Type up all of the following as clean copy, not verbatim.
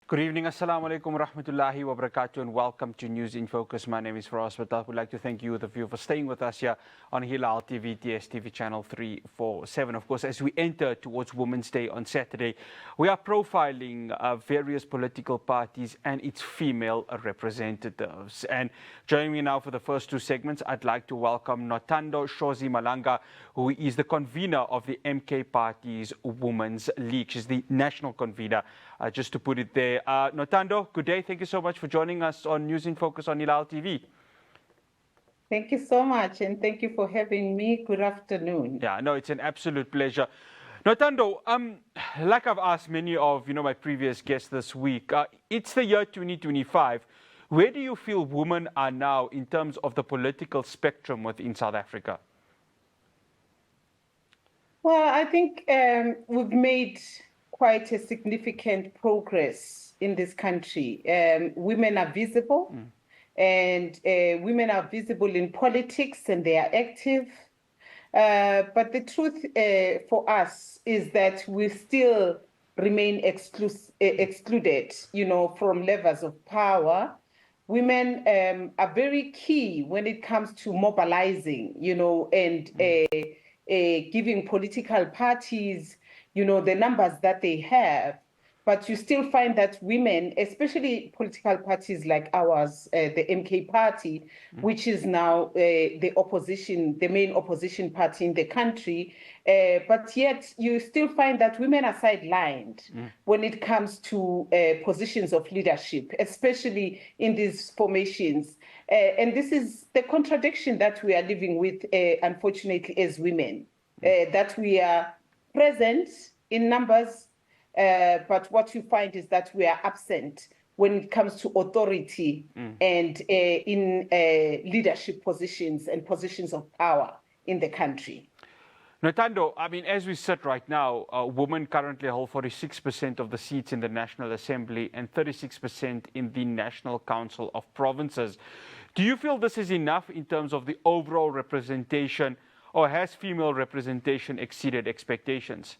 Good evening, Assalamu alaikum rahmatullahi wa barakatuh, and welcome to News in Focus. My name is Faraz, but I would like to thank you, the viewer, for staying with us here on Hilaal TV, TSTV channel 347. Of course, as we enter towards Women's Day on Saturday, we are profiling various political parties and its female representatives. And joining me now for the first two segments, I'd like to welcome Nothando Shozi-Malanga, who is the convener of the MK Party's Women's League. She's the national convener, just to put it there. Nothando, good day. Thank you so much for joining us on News in Focus on Hilaal TV. Thank you so much, and thank you for having me. Good afternoon. Yeah, no, it's an absolute pleasure. Nothando, like I've asked many of my previous guests this week, it's the year 2025. Where do you feel women are now in terms of the political spectrum within South Africa? Well, I think we've made quite a significant progress in this country. Women are visible, and women are visible in politics, and they are active. But the truth for us is that we still remain excluded, from levels of power. Women are very key when it comes to mobilizing, and giving political parties, the numbers that they have. But you still find that women, especially political parties like ours, the MK Party, which is now the main opposition party in the country, but yet you still find that women are sidelined when it comes to positions of leadership, especially in these formations. And this is the contradiction that we are living with, unfortunately, as women, that we are present in numbers, but what you find is that we are absent when it comes to authority and in leadership positions and positions of power in the country. Nothando, as we sit right now, women currently hold 46% of the seats in the National Assembly and 36% in the National Council of Provinces. Do you feel this is enough in terms of the overall representation, or has female representation exceeded expectations?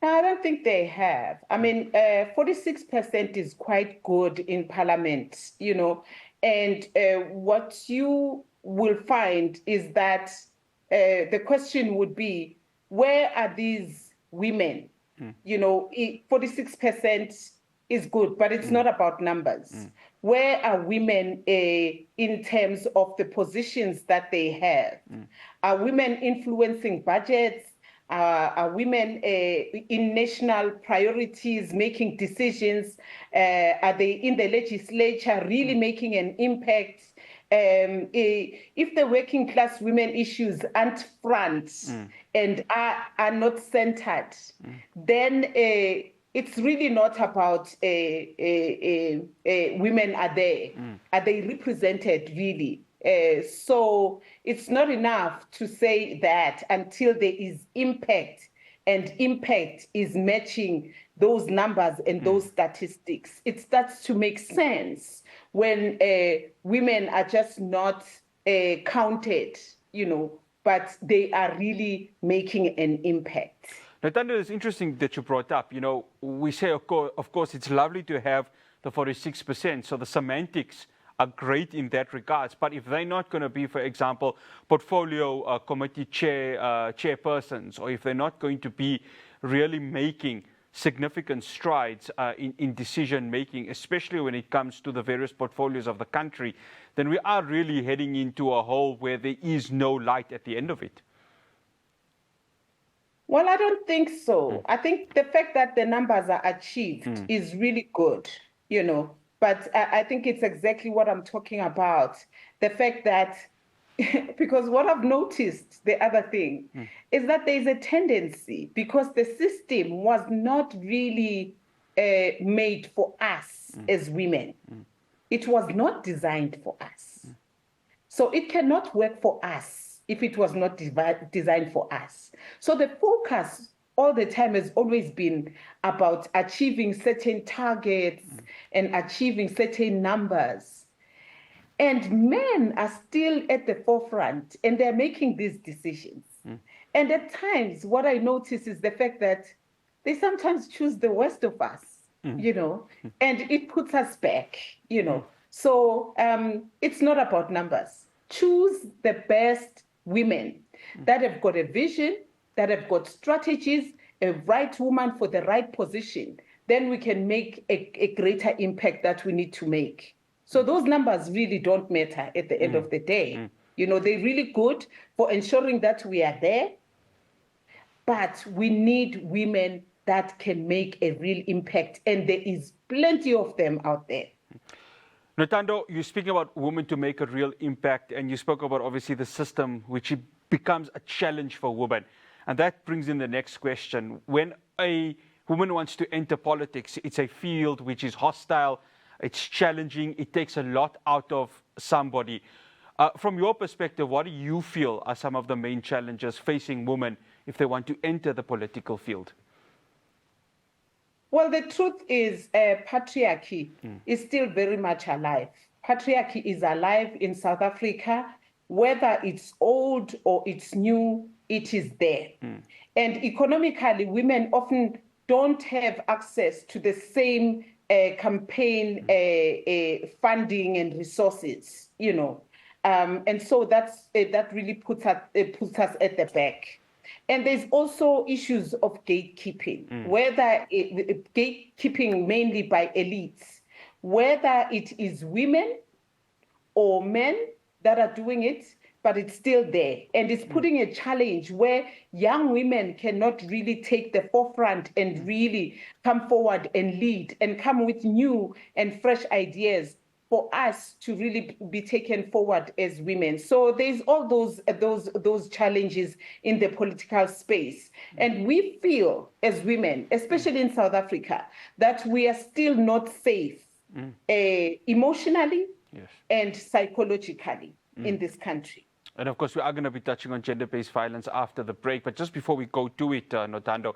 I don't think they have. 46% is quite good in Parliament, and what you will find is that the question would be, where are these women? 46% is good, but it's not about numbers. Where are women in terms of the positions that they have? Are women influencing budgets? Are women in national priorities making decisions? Are they in the legislature really making an impact? If the working class women issues aren't front and are not centered, then it's really not about women are there. Are they represented really? So it's not enough to say that until there is impact, and impact is matching those numbers and those statistics. It starts to make sense when women are just not counted, but they are really making an impact. Nothando, it's interesting that you brought up, we say, of course, it's lovely to have the 46%, so the semantics are great in that regards. But if they're not going to be, for example, portfolio committee chairpersons, or if they're not going to be really making significant strides in decision making, especially when it comes to the various portfolios of the country, then we are really heading into a hole where there is no light at the end of it. Well, I don't think so. I think the fact that the numbers are achieved is really good, But I think it's exactly what I'm talking about. The fact that, because what I've noticed, the other thing, is that there's a tendency, because the system was not really made for us as women. It was not designed for us. So it cannot work for us if it was not designed for us. So the focus all the time has always been about achieving certain targets and achieving certain numbers. And men are still at the forefront, and they're making these decisions. And at times, what I notice is the fact that they sometimes choose the worst of us you know, and it puts us back, you know. So it's not about numbers. Choose the best women that have got a vision, that have got strategies, a right woman for the right position. Then we can make a greater impact that we need to make. So those numbers really don't matter at the end of the day. You know, they're really good for ensuring that we are there, but we need women that can make a real impact, and there is plenty of them out there. Nothando, you're speaking about women to make a real impact, and you spoke about obviously the system which it becomes a challenge for women. And that brings in the next question. When a woman wants to enter politics, it's a field which is hostile, it's challenging, it takes a lot out of somebody. From your perspective, what do you feel are some of the main challenges facing women if they want to enter the political field? Well, the truth is patriarchy is still very much alive. Patriarchy is alive in South Africa. Whether it's old or it's new, it is there. And economically, women often don't have access to the same campaign funding and resources, you know. And so that really puts us at the back. And there's also issues of gatekeeping, whether gatekeeping mainly by elites, whether it is women or men that are doing it, but it's still there. And it's putting a challenge where young women cannot really take the forefront and really come forward and lead and come with new and fresh ideas for us to really be taken forward as women. So there's all those challenges in the political space. And we feel as women, especially in South Africa, that we are still not safe emotionally and psychologically in this country. And of course, we are going to be touching on gender-based violence after the break. But just before we go to it, Nothando,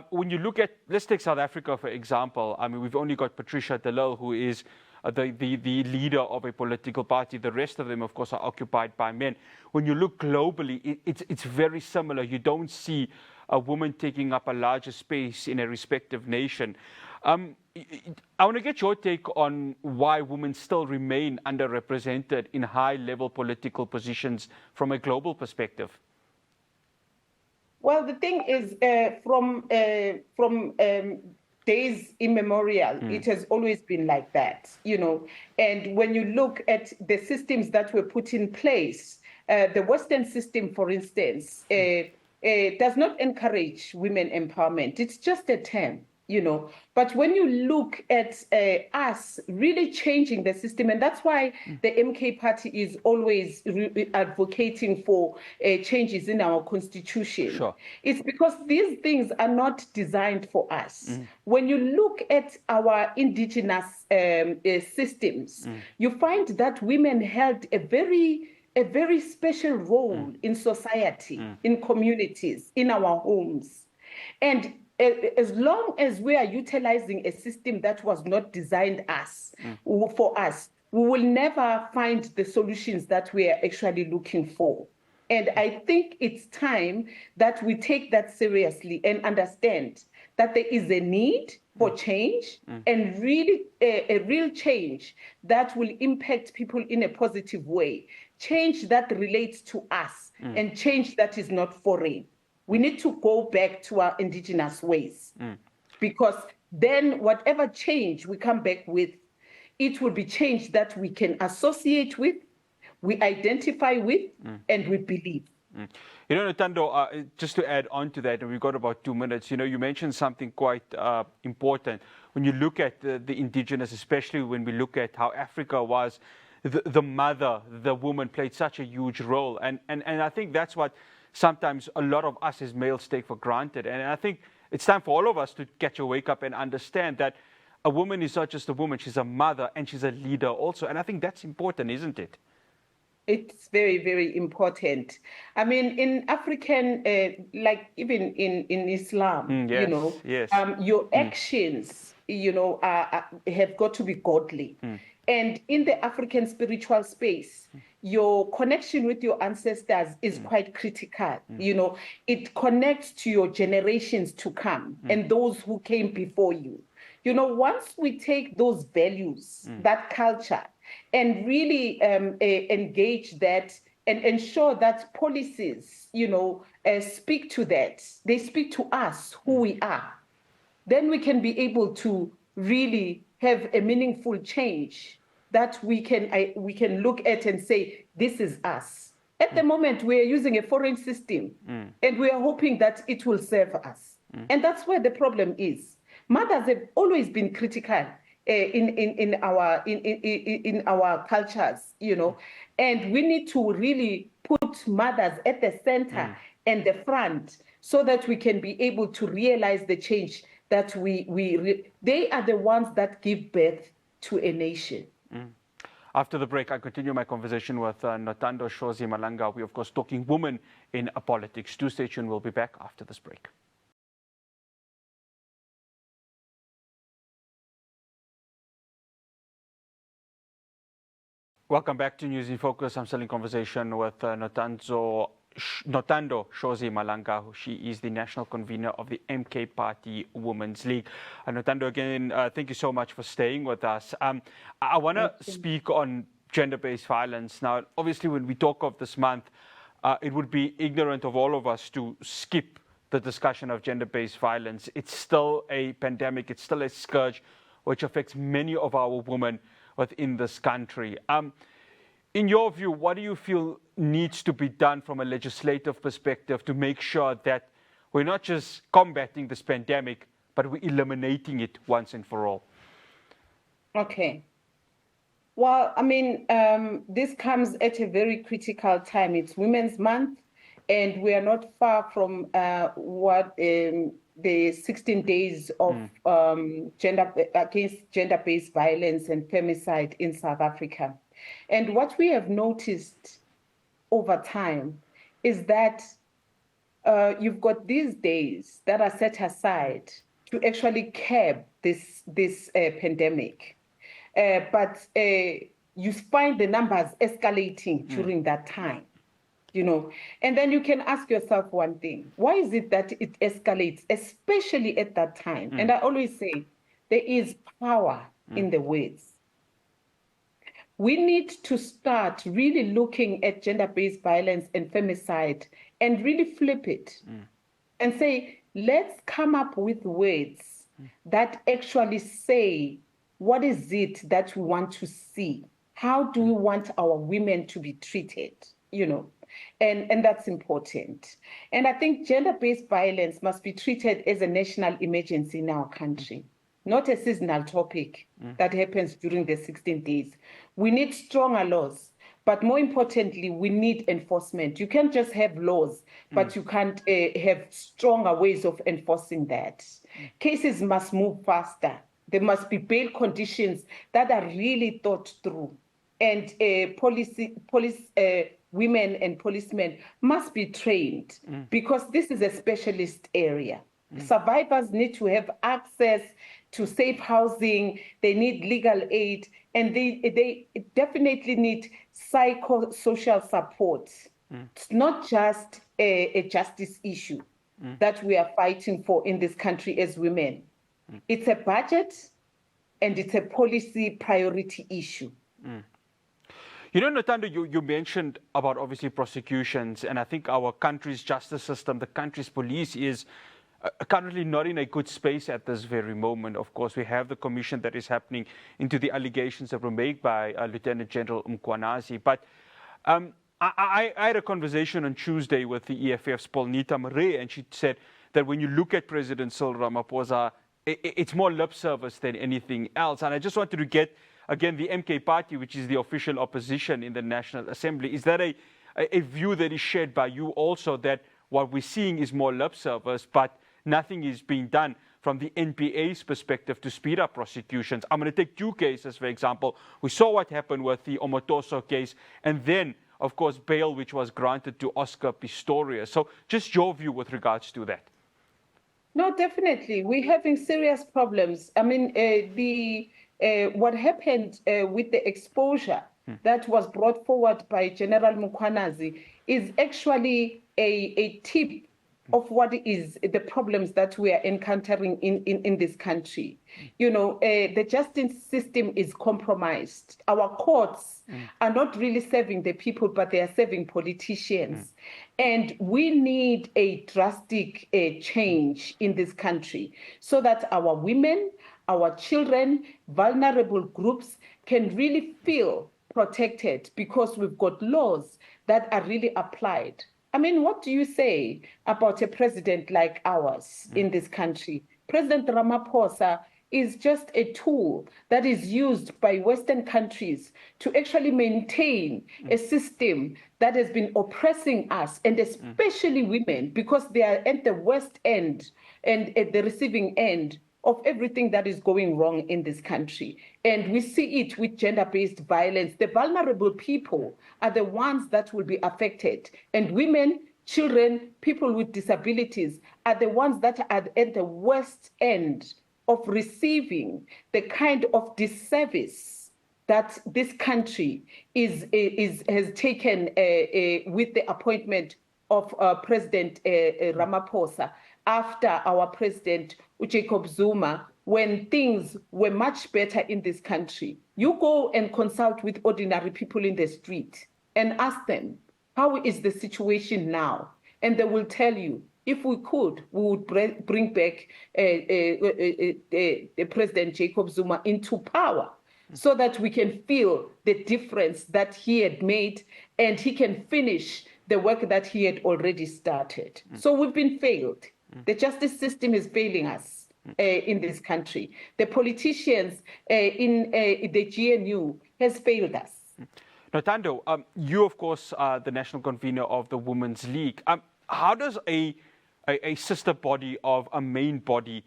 when you look at, let's take South Africa, for example. I mean, we've only got Patricia de Lille, who is the leader of a political party. The rest of them, of course, are occupied by men. When you look globally, it's very similar. You don't see a woman taking up a larger space in a respective nation. I want to get your take on why women still remain underrepresented in high-level political positions from a global perspective. Well, the thing is, from days immemorial, it has always been like that, you know. And when you look at the systems that were put in place, the Western system, for instance, does not encourage women empowerment. It's just a term, you know. But when you look at us really changing the system, and that's why the MK party is always advocating for changes in our constitution. Sure. It's because these things are not designed for us. When you look at our indigenous systems, you find that women held a very special role in society, in communities, in our homes. And as long as we are utilizing a system that was not designed for us, we will never find the solutions that we are actually looking for. And I think it's time that we take that seriously and understand that there is a need for change and really a real change that will impact people in a positive way. Change that relates to us and change that is not foreign. We need to go back to our indigenous ways because then whatever change we come back with, it will be change that we can associate with, we identify with, and we believe. You know, Nothando, just to add on to that, and we've got about 2 minutes, you know, you mentioned something quite important. When you look at the indigenous, especially when we look at how Africa was, the mother, the woman played such a huge role. And I think that's what sometimes a lot of us as males take for granted. And I think it's time for all of us to catch a wake up and understand that a woman is not just a woman, she's a mother and she's a leader also. And I think that's important, isn't it? It's very, very important. I mean, in African, like even in Islam, Yes, you know, yes. Your actions, you know, have got to be godly. And in the African spiritual space, your connection with your ancestors is quite critical. You know, it connects to your generations to come and those who came before you. You know, once we take those values, that culture, and really engage that and ensure that policies, you know, speak to that, they speak to us, who we are, then we can be able to really have a meaningful change that we can look at and say, this is us. At the moment, we are using a foreign system, and we are hoping that it will serve us. And that's where the problem is. Mothers have always been critical in our cultures, you know, and we need to really put mothers at the center and the front so that we can be able to realize the change that they are the ones that give birth to a nation. After the break, I continue my conversation with Nothando Shozi-Malanga. We're, of course, talking women in politics. Do stay tuned. We'll be back after this break. Welcome back to News in Focus. I'm still in conversation with Nothando Shozi-Malanga. She is the national convener of the MK Party Women's League. Nothando, again, thank you so much for staying with us. I want to speak on gender-based violence. Now, obviously, when we talk of this month, it would be ignorant of all of us to skip the discussion of gender-based violence. It's still a pandemic. It's still a scourge which affects many of our women within this country. In your view, what do you feel needs to be done from a legislative perspective to make sure that we're not just combating this pandemic, but we're eliminating it once and for all? Okay. Well, I mean, this comes at a very critical time. It's Women's Month, and we are not far from the 16 days of against gender-based violence and femicide in South Africa. And what we have noticed over time is that you've got these days that are set aside to actually curb this pandemic. But you find the numbers escalating during that time. You know, and then you can ask yourself one thing: why is it that it escalates, especially at that time? And I always say there is power in the words. We need to start really looking at gender-based violence and femicide and really flip it and say, let's come up with words that actually say, what is it that we want to see? How do we want our women to be treated? You know, and that's important. And I think gender-based violence must be treated as a national emergency in our country, not a seasonal topic that happens during the 16 days. We need stronger laws, but more importantly, we need enforcement. You can't just have laws, but you can't have stronger ways of enforcing that. Cases must move faster. There must be bail conditions that are really thought through. And women and policemen must be trained because this is a specialist area. Survivors need to have access to safe housing, they need legal aid, and they definitely need psychosocial support. It's not just a justice issue that we are fighting for in this country as women. It's a budget and it's a policy priority issue. You know, Nothando, you mentioned about obviously prosecutions, and I think our country's justice system, the country's police is currently not in a good space at this very moment. Of course, we have the commission that is happening into the allegations that were made by Lieutenant General Mkhwanazi. But I had a conversation on Tuesday with the EFF's Paulnita Murray, and she said that when you look at President Cyril Ramaphosa, it's more lip service than anything else. And I just wanted to get, again, the MK Party, which is the official opposition in the National Assembly, is that a view that is shared by you also, that what we're seeing is more lip service, but nothing is being done from the NPA's perspective to speed up prosecutions? I'm going to take two cases, for example. We saw what happened with the Omotoso case, and then, of course, bail, which was granted to Oscar Pistorius. So just your view with regards to that. No, definitely. We're having serious problems. I mean, what happened with the exposure that was brought forward by General Mkhwanazi is actually a tip of what is the problems that we are encountering in this country. The justice system is compromised. Our courts are not really serving the people, but they are serving politicians. And we need a drastic change in this country so that our women, our children, vulnerable groups can really feel protected because we've got laws that are really applied. I mean, what do you say about a president like ours in this country? President Ramaphosa is just a tool that is used by Western countries to actually maintain a system that has been oppressing us, and especially women, because they are at the worst end and at the receiving end of everything that is going wrong in this country. And we see it with gender-based violence. The vulnerable people are the ones that will be affected. And women, children, people with disabilities are the ones that are at the worst end of receiving the kind of disservice that this country has taken with the appointment of President Ramaphosa after our president, Jacob Zuma, when things were much better in this country. You go and consult with ordinary people in the street and ask them, how is the situation now? And they will tell you, if we could, we would bring back President Jacob Zuma into power so that we can feel the difference that he had made and he can finish the work that he had already started. So we've been failed. The justice system is failing us in this country. The politicians in the GNU has failed us. Nothando, you, of course, are the national convener of the Women's League. How does a sister body of a main body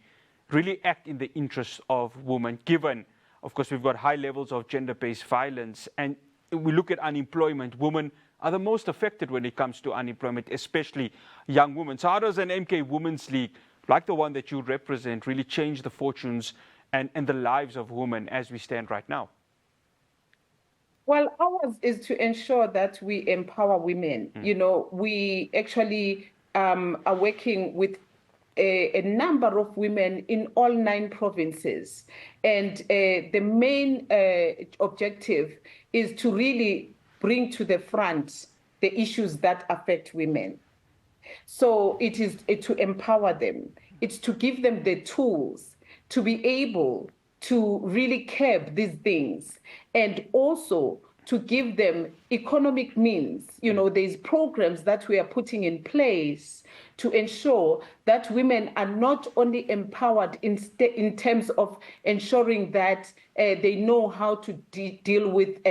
really act in the interests of women, given, of course, we've got high levels of gender-based violence, and we look at unemployment, women are the most affected when it comes to unemployment, especially young women. So how does an MK Women's League, like the one that you represent, really change the fortunes and the lives of women as we stand right now? Well, ours is to ensure that we empower women. We actually are working with a number of women in all 9 provinces. And the main objective is to really bring to the front the issues that affect women. So it is to empower them. It's to give them the tools to be able to really curb these things, and also to give them economic means. There's programs that we are putting in place to ensure that women are not only empowered in terms of ensuring that they know how to deal with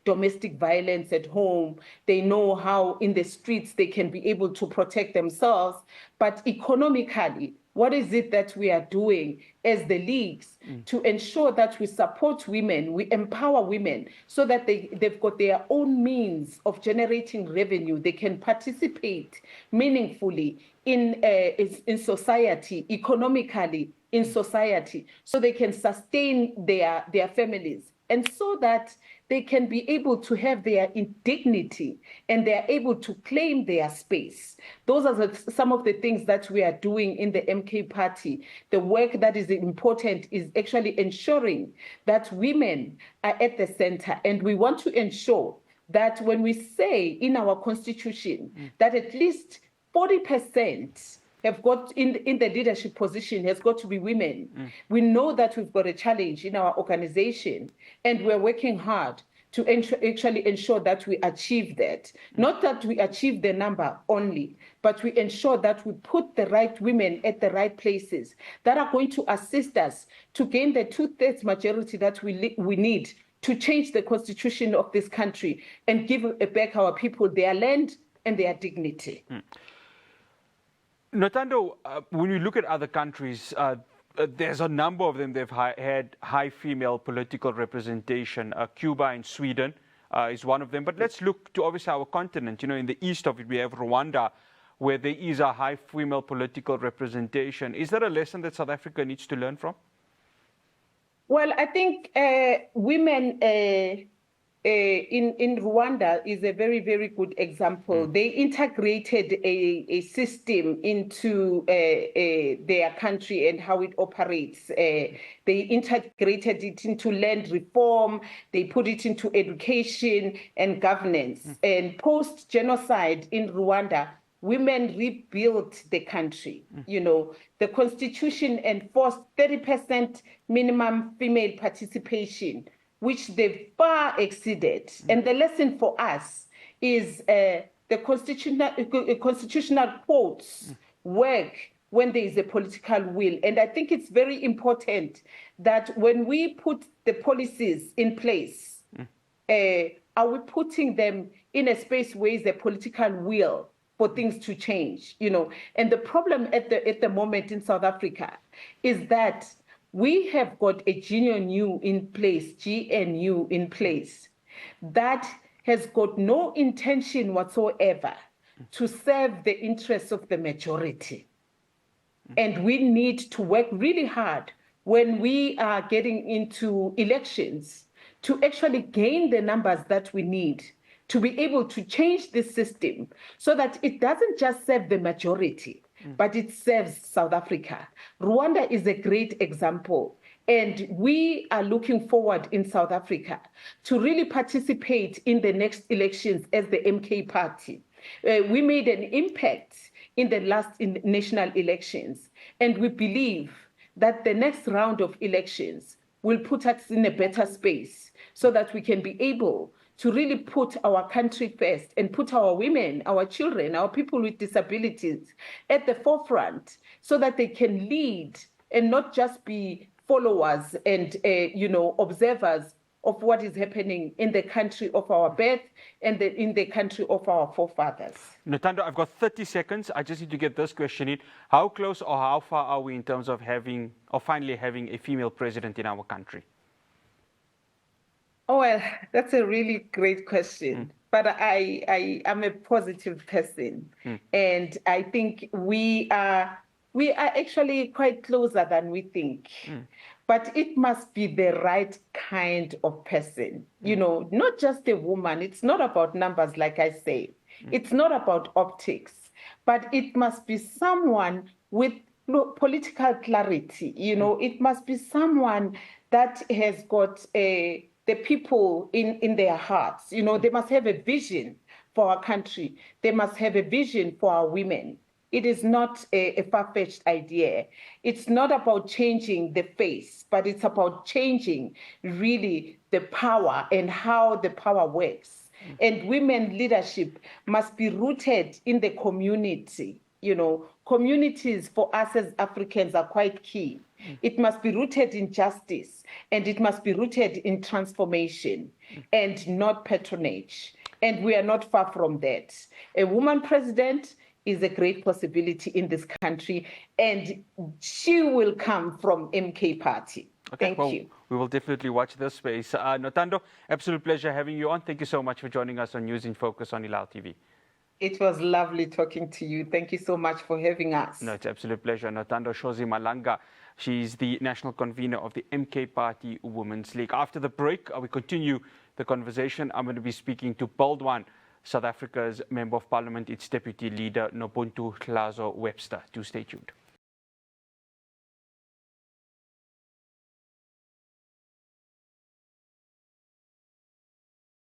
domestic violence at home, they know how in the streets they can be able to protect themselves, but economically, what is it that we are doing as the leagues to ensure that we support women, we empower women so that they've got their own means of generating revenue, they can participate meaningfully in society, economically in society, so they can sustain their families, and so that they can be able to have their dignity and they're able to claim their space. Those are some of the things that we are doing in the MK Party. The work that is important is actually ensuring that women are at the center, and we want to ensure that when we say in our constitution that at least 40% have got in the leadership position has got to be women. We know that we've got a challenge in our organization, and we're working hard to actually ensure that we achieve that. Not that we achieve the number only, but we ensure that we put the right women at the right places that are going to assist us to gain the 2/3 majority that we need to change the constitution of this country and give back our people their land and their dignity. Nothando, when you look at other countries, there's a number of them, they've had high female political representation. Cuba and Sweden is one of them. But let's look to obviously our continent. In the east of it, we have Rwanda, where there is a high female political representation. Is that a lesson that South Africa needs to learn from? Well, I think women in Rwanda is a very, very good example. They integrated a system into their country and how it operates. They integrated it into land reform. They put it into education and governance. And post-genocide in Rwanda, women rebuilt the country. You know, the constitution enforced 30% minimum female participation, which they've far exceeded. And the lesson for us is the constitutional courts work when there is a political will. And I think it's very important that when we put the policies in place, are we putting them in a space where is a political will for things to change, you know? And the problem at the moment in South Africa is that we have got a GNU in place that has got no intention whatsoever to serve the interests of the majority. And we need to work really hard when we are getting into elections to actually gain the numbers that we need to be able to change this system so that it doesn't just serve the majority, but it serves South Africa. Rwanda is a great example. And we are looking forward in South Africa to really participate in the next elections as the MK party. We made an impact in the last national elections, and we believe that the next round of elections will put us in a better space so that we can be able to really put our country first and put our women, our children, our people with disabilities at the forefront so that they can lead and not just be followers and observers of what is happening in the country of our birth and in the country of our forefathers. Nothando, I've got 30 seconds. I just need to get this question in. How close or how far are we in terms of having or finally having a female president in our country? Oh, well, that's a really great question. But I am a positive person. And I think we are actually quite closer than we think. But it must be the right kind of person, you know, not just a woman. It's not about numbers, like I say. It's not about optics, but it must be someone with political clarity. You know, it must be someone that has got the people in their hearts. You know, they must have a vision for our country. They must have a vision for our women. It is not a far-fetched idea. It's not about changing the face, but it's about changing really the power and how the power works. And women leadership must be rooted in the community. You know, communities for us as Africans are quite key. It must be rooted in justice, and it must be rooted in transformation and not patronage. And we are not far from that. A woman president is a great possibility in this country, and she will come from MK Party. Okay, Thank you. We will definitely watch this space. Nothando, absolute pleasure having you on. Thank you so much for joining us on News in Focus on Hilaal TV. It was lovely talking to you. Thank you so much for having us. No, it's an absolute pleasure. Nothando Shozi-Malanga. She's the national convener of the MK Party Women's League. After the break, we continue the conversation. I'm going to be speaking to Baldwin, South Africa's Member of Parliament, its Deputy Leader, Nobuntu Hlazo Webster. Do stay tuned.